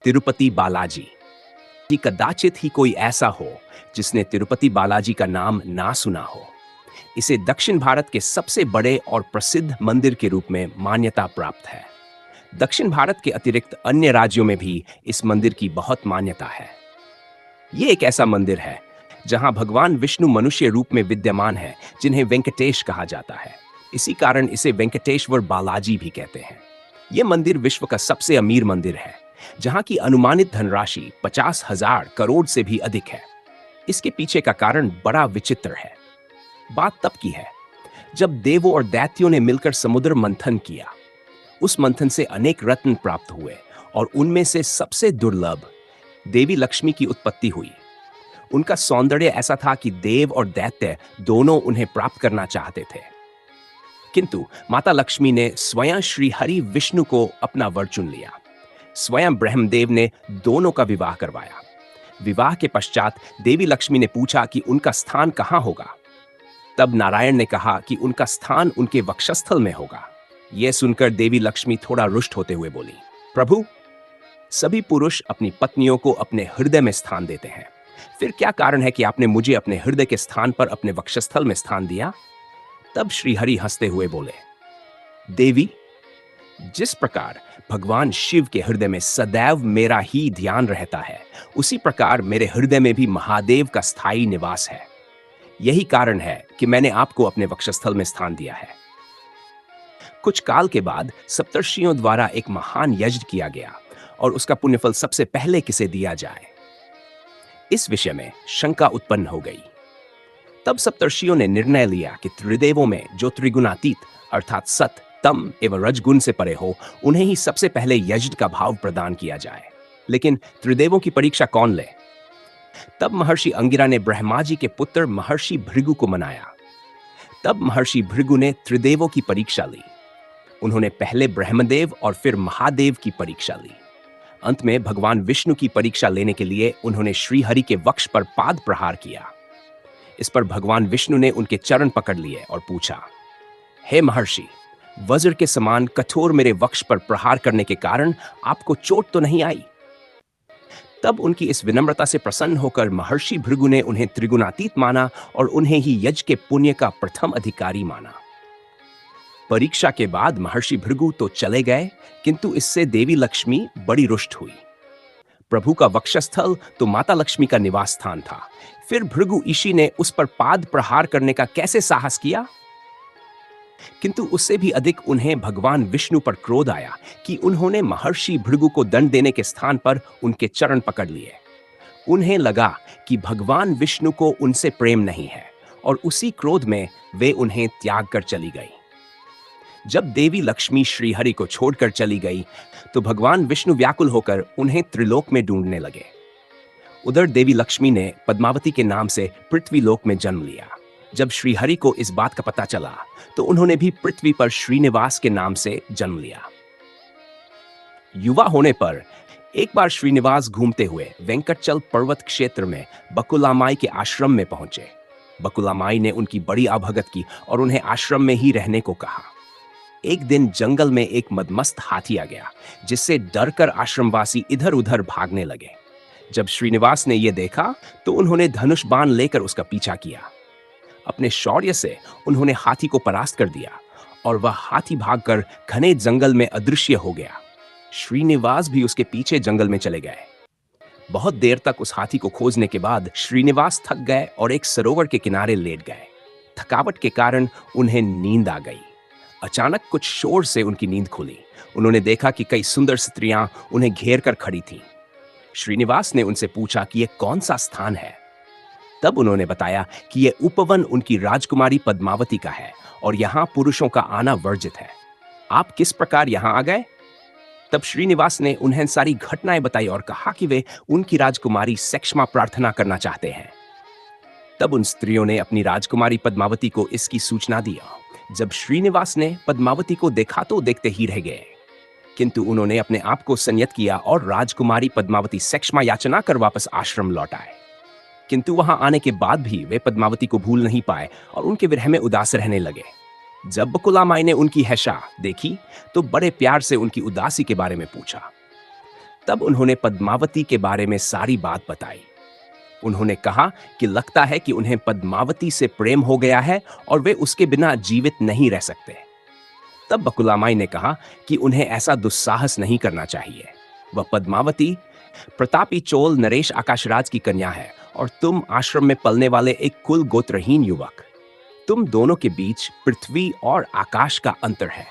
तिरुपति बालाजी। कि कदाचित ही कोई ऐसा हो जिसने तिरुपति बालाजी का नाम ना सुना हो। इसे दक्षिण भारत के सबसे बड़े और प्रसिद्ध मंदिर के रूप में मान्यता प्राप्त है। दक्षिण भारत के अतिरिक्त अन्य राज्यों में भी इस मंदिर की बहुत मान्यता है। ये एक ऐसा मंदिर है जहां भगवान विष्णु मनुष्य रूप में विद्यमान है, जिन्हें वेंकटेश कहा जाता है। इसी कारण इसे वेंकटेश्वर बालाजी भी कहते हैं। यह मंदिर विश्व का सबसे अमीर मंदिर है, जहां की अनुमानित धनराशि 50,000 करोड़ से भी अधिक है। इसके पीछे का कारण बड़ा विचित्र है। बात तब की है जब देवों और दैत्यों ने मिलकर समुद्र मंथन किया। उस मंथन से अनेक रत्न प्राप्त हुए और उनमें से सबसे दुर्लभ देवी लक्ष्मी की उत्पत्ति हुई। उनका सौंदर्य ऐसा था कि देव और दैत्य दोनों उन्हें प्राप्त करना चाहते थे। किंतु माता लक्ष्मी ने स्वयं श्री हरि विष्णु को अपना वर चुन लिया। स्वयं ब्रह्मदेव ने दोनों का विवाह करवाया। विवाह के पश्चात देवी लक्ष्मी ने पूछा कि उनका स्थान कहां होगा। तब नारायण ने कहा कि उनका स्थान उनके वक्षस्थल में होगा। यह सुनकर देवी लक्ष्मी थोड़ा रुष्ट होते हुए बोली, प्रभु, सभी पुरुष अपनी पत्नियों को अपने हृदय में स्थान देते हैं, फिर क्या कारण है कि आपने मुझे अपने हृदय के स्थान पर अपने वक्षस्थल में स्थान दिया? तब श्रीहरि हंसते हुए बोले, देवी, जिस प्रकार भगवान शिव के हृदय में सदैव मेरा ही ध्यान रहता है, उसी प्रकार मेरे हृदय में भी महादेव का स्थायी निवास है। यही कारण है कि मैंने आपको अपने वक्षस्थल में स्थान दिया है। कुछ काल के बाद सप्तर्षियों द्वारा एक महान यज्ञ किया गया और उसका पुण्यफल सबसे पहले किसे दिया जाए, इस विषय में शंका उत्पन्न हो गई। तब सप्तर्षियों ने निर्णय लिया कि त्रिदेवों में जो त्रिगुणातीत अर्थात सत, तम एवं रजगुण से परे हो, उन्हें ही सबसे पहले यज्ञ का भाव प्रदान किया जाए। लेकिन त्रिदेवों की परीक्षा कौन ले? तब महर्षि अंगिरा ने ब्रह्मा जी के पुत्र महर्षि भृगु को मनाया। तब महर्षि भृगु ने त्रिदेवों की परीक्षा ली। उन्होंने पहले ब्रह्मदेव और फिर महादेव की परीक्षा ली। अंत में भगवान विष्णु की परीक्षा लेने के लिए उन्होंने श्रीहरि के वक्ष पर पाद प्रहार किया। इस पर भगवान विष्णु ने उनके चरण पकड़ लिए और पूछा, हे महर्षि, वज्र के समान कठोर मेरे वक्ष पर प्रहार करने के कारण आपको चोट तो नहीं आई? तब उनकी इस विनम्रता से प्रसन्न होकर महर्षि भृगु ने उन्हें त्रिगुणातीत माना और उन्हें ही यज्ञ के पुण्य का प्रथम अधिकारी माना। परीक्षा के बाद महर्षि भृगु तो चले गए, किंतु इससे देवी लक्ष्मी बड़ी रुष्ट हुई। प्रभु का वक्षस्थल तो माता लक्ष्मी का निवास स्थान था, फिर भृगु ऋषि ने उस पर पाद प्रहार करने का कैसे साहस किया? किंतु उससे भी अधिक उन्हें भगवान विष्णु पर क्रोध आया कि उन्होंने महर्षि भृगु को दंड देने के स्थान पर उनके चरण पकड़ लिए। उन्हें लगा कि भगवान विष्णु को उनसे प्रेम नहीं है और उसी क्रोध में वे उन्हें त्याग कर चली गई। जब देवी लक्ष्मी श्रीहरि को छोड़कर चली गई तो भगवान विष्णु व्याकुल होकर उन्हें त्रिलोक में ढूंढने लगे। उधर देवी लक्ष्मी ने पद्मावती के नाम से पृथ्वी लोक में जन्म लिया। जब श्रीहरि को इस बात का पता चला तो उन्होंने भी पृथ्वी पर श्रीनिवास के नाम से जन्म लिया। युवा होने पर एक बार श्रीनिवास घूमते हुए वेंकटचल पर्वत क्षेत्र में बकुलामाई के आश्रम में पहुंचे। बकुलामाई ने उनकी बड़ी आभगत की और उन्हें आश्रम में ही रहने को कहा। एक दिन जंगल में एक मदमस्त हाथी आ गया, जिससे डरकर आश्रमवासी इधर उधर भागने लगे। जब श्रीनिवास ने यह देखा तो उन्होंने धनुष बाण लेकर उसका पीछा किया। अपने शौर्य से उन्होंने हाथी को परास्त कर दिया और वह हाथी भागकर घने जंगल में अदृश्य हो गया। श्रीनिवास भी उसके पीछे जंगल में चले गए। बहुत देर तक उस हाथी को खोजने के बाद श्रीनिवास थक गए और एक सरोवर के किनारे लेट गए। थकावट के कारण उन्हें नींद आ गई। अचानक कुछ शोर से उनकी नींद खुली। उन्होंने देखा कि कई सुंदर स्त्रियां उन्हें घेर कर खड़ी थीं। श्रीनिवास ने उनसे पूछा कि यह कौन सा स्थान है। तब उन्होंने बताया कि यह उपवन उनकी राजकुमारी पद्मावती का है और यहां पुरुषों का आना वर्जित है। आप किस प्रकार यहां आ गए? तब श्रीनिवास ने उन्हें सारी घटनाएं बताई और कहा कि वे उनकी राजकुमारी सेक्ष्मा प्रार्थना करना चाहते हैं। तब उन स्त्रियों ने अपनी राजकुमारी पद्मावती को इसकी सूचना दी। जब श्रीनिवास ने पद्मावती को देखा तो देखते ही रह गए, किंतु उन्होंने अपने आप को संयत किया और राजकुमारी पद्मावती सेक्ष्मा याचना कर वापस आश्रम लौट आए। किंतु वहां आने के बाद भी वे पद्मावती को भूल नहीं पाए और उनके विरह में उदास रहने लगे। जब बकुलामाई ने उनकी हैशा देखी तो बड़े प्यार से उनकी उदासी के बारे में पूछा। तब उन्होंने पद्मावती के बारे में सारी बात बताई। उन्होंने कहा कि लगता है कि उन्हें पद्मावती से प्रेम हो गया है और वे उसके बिना जीवित नहीं रह सकते। तब बकुलामाई ने कहा कि उन्हें ऐसा दुस्साहस नहीं करना चाहिए। वह पद्मावती प्रतापी चोल नरेश आकाशराज की कन्या है और तुम आश्रम में पलने वाले एक कुल गोत्रहीन युवक। तुम दोनों के बीच पृथ्वी और आकाश का अंतर है।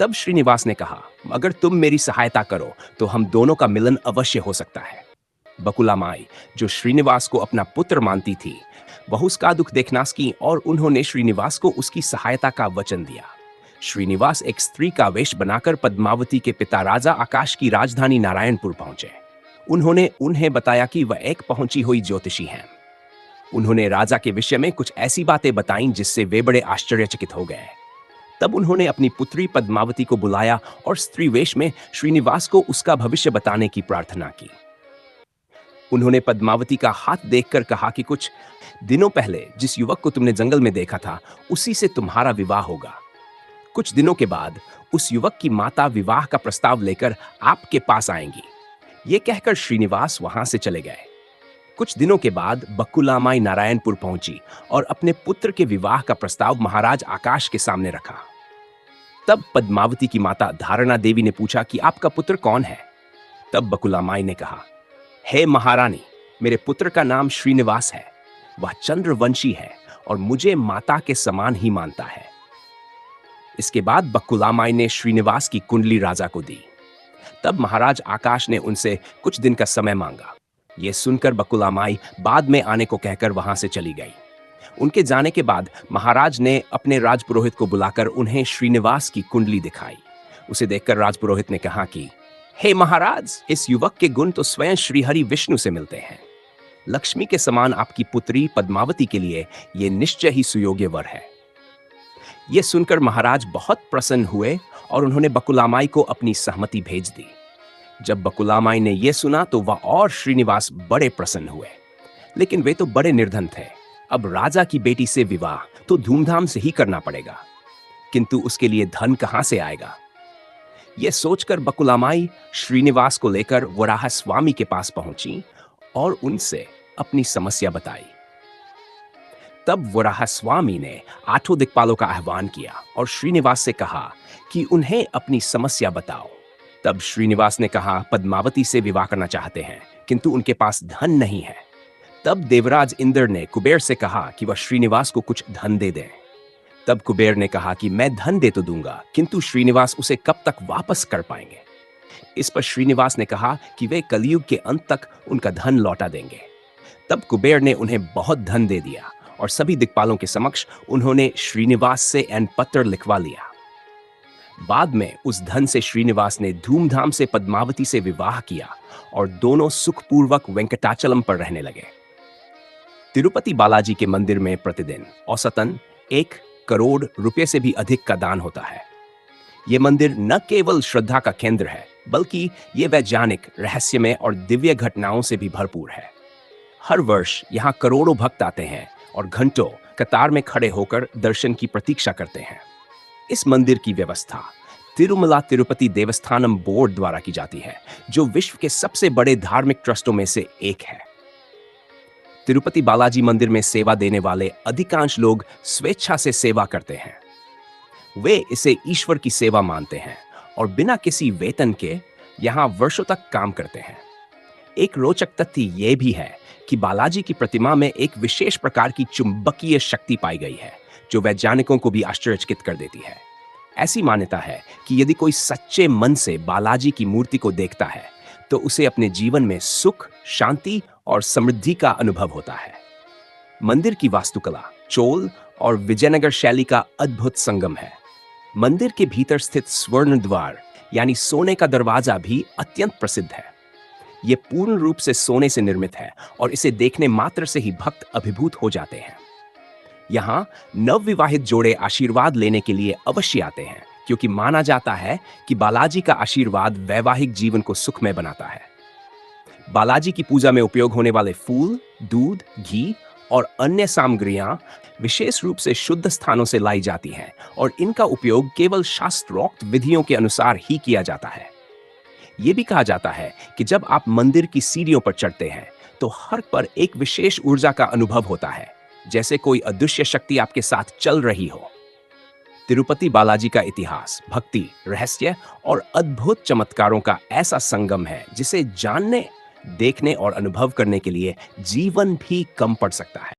तब श्रीनिवास ने कहा, अगर तुम मेरी सहायता करो तो हम दोनों का मिलन अवश्य हो सकता है। बकुलामाई, जो श्रीनिवास को अपना पुत्र मानती थी, वह उसका दुख देखना की और उन्होंने श्रीनिवास को उसकी सहायता का वचन दिया। श्रीनिवास एक स्त्री का वेश बनाकर पद्मावती के पिता राजा आकाश की राजधानी नारायणपुर पहुंचे। उन्होंने उन्हें बताया कि वह एक पहुंची हुई ज्योतिषी हैं। उन्होंने राजा के विषय में कुछ ऐसी बातें बताईं जिससे वे बड़े आश्चर्यचकित हो गए। तब उन्होंने अपनी पुत्री पद्मावती को बुलाया और स्त्री वेश में श्रीनिवास को उसका भविष्य बताने की प्रार्थना की। उन्होंने पद्मावती का हाथ देखकर कहा कि कुछ दिनों पहले जिस युवक को तुमने जंगल में देखा था, उसी से तुम्हारा विवाह होगा। कुछ दिनों के बाद उस युवक की माता विवाह का प्रस्ताव लेकर आपके पास आएंगी। ये कहकर श्रीनिवास वहां से चले गए। कुछ दिनों के बाद बकुलामाई नारायणपुर पहुंची और अपने पुत्र के विवाह का प्रस्ताव महाराज आकाश के सामने रखा। तब पद्मावती की माता धारणा देवी ने पूछा कि आपका पुत्र कौन है? तब बकुलामाई ने कहा, हे महारानी, मेरे पुत्र का नाम श्रीनिवास है। वह चंद्रवंशी है और मुझे माता के समान ही मानता है। इसके बाद बकुलामाई ने श्रीनिवास की कुंडली राजा को दी। तब महाराज आकाश ने उनसे कुछ दिन का समय मांगा। यह सुनकर बकुलामाई बाद में आने को कहकर वहां से चली गई। उनके जाने के बाद महाराज ने अपने राजपुरोहित को बुलाकर उन्हें श्रीनिवास की कुंडली दिखाई। उसे देखकर राजपुरोहित ने कहा कि हे महाराज, इस युवक के गुण तो स्वयं श्रीहरि विष्णु से मिलते हैं। लक्ष्मी के समान आपकी पुत्री पद्मावती के लिए यह निश्चय ही सुयोग्य वर है। यह सुनकर महाराज बहुत प्रसन्न हुए और उन्होंने बकुलामाई को अपनी सहमति भेज दी। जब बकुलामाई ने यह सुना तो वह और श्रीनिवास बड़े प्रसन्न हुए। लेकिन वे तो बड़े निर्धन थे। अब राजा की बेटी से विवाह तो धूमधाम से ही करना पड़ेगा, किंतु उसके लिए धन कहां से आएगा? यह सोचकर बकुलामाई श्रीनिवास को लेकर वराह स्वामी के पास पहुंची और उनसे अपनी समस्या बताई। तब वराह स्वामी ने 8 दिक्पालों का आह्वान किया और श्रीनिवास से कहा कि उन्हें अपनी समस्या बताओ। तब श्रीनिवास ने कहा, पद्मावती से विवाह करना चाहते हैं, किंतु उनके पास धन नहीं है। तब देवराज इंद्र ने कुबेर से कहा कि वह श्रीनिवास को कुछ धन दे दें। तब कुबेर ने कहा कि मैं धन दे तो दूंगा, किंतु श्रीनिवास उसे कब तक वापस कर पाएंगे? इस पर श्रीनिवास ने कहा कि वे कलयुग के अंत तक उनका धन लौटा देंगे। तब कुबेर ने उन्हें बहुत धन दे दिया और सभी दिक्पालों के समक्ष उन्होंने श्रीनिवास से एन पत्र लिखवा लिया। बाद में उस धन से श्रीनिवास ने धूमधाम से पद्मावती से विवाह किया और दोनों सुखपूर्वक वेंकटाचलम पर रहने लगे। तिरुपति बालाजी के मंदिर में प्रतिदिन औसतन 1 करोड़ रुपए से भी अधिक का दान होता है। यह मंदिर न केवल श्रद्धा का केंद्र है, बल्कि यह वैज्ञानिक, रहस्यमय और दिव्य घटनाओं से भी भरपूर है। हर वर्ष यहाँ करोड़ों भक्त आते हैं और घंटों कतार में खड़े होकर दर्शन की प्रतीक्षा करते हैं। इस मंदिर की व्यवस्था तिरुमला तिरुपति देवस्थानम बोर्ड द्वारा की जाती है, जो विश्व के सबसे बड़े धार्मिक ट्रस्टों में से एक है। तिरुपति बालाजी मंदिर में सेवा देने वाले अधिकांश लोग स्वेच्छा से सेवा करते हैं। वे इसे ईश्वर की सेवा मानते हैं और बिना किसी वेतन के यहाँ वर्षों तक काम करते हैं। एक रोचक तथ्य यह भी है कि बालाजी की प्रतिमा में एक विशेष प्रकार की चुंबकीय शक्ति पाई गई है, जो वैज्ञानिकों को भी आश्चर्यचकित कर देती है। ऐसी मान्यता है कि यदि कोई सच्चे मन से बालाजी की मूर्ति को देखता है तो उसे अपने जीवन में सुख, शांति और समृद्धि का अनुभव होता है। मंदिर की वास्तुकला चोल और विजयनगर शैली का अद्भुत संगम है। मंदिर के भीतर स्थित स्वर्ण द्वार यानी सोने का दरवाजा भी अत्यंत प्रसिद्ध है। यह पूर्ण रूप से सोने से निर्मित है और इसे देखने मात्र से ही भक्त अभिभूत हो जाते हैं। यहाँ नवविवाहित जोड़े आशीर्वाद लेने के लिए अवश्य आते हैं, क्योंकि माना जाता है कि बालाजी का आशीर्वाद वैवाहिक जीवन को सुखमय बनाता है। बालाजी की पूजा में उपयोग होने वाले फूल, दूध, घी और अन्य सामग्रियां विशेष रूप से शुद्ध स्थानों से लाई जाती हैं और इनका उपयोग केवल शास्त्रोक्त विधियों के अनुसार ही किया जाता है। ये भी कहा जाता है कि जब आप मंदिर की सीढ़ियों पर चढ़ते हैं, तो हर पर एक विशेष ऊर्जा का अनुभव होता है, जैसे कोई अदृश्य शक्ति आपके साथ चल रही हो। तिरुपति बालाजी का इतिहास, भक्ति, रहस्य और अद्भुत चमत्कारों का ऐसा संगम है जिसे जानने, देखने और अनुभव करने के लिए जीवन भी कम पड़ सकता है।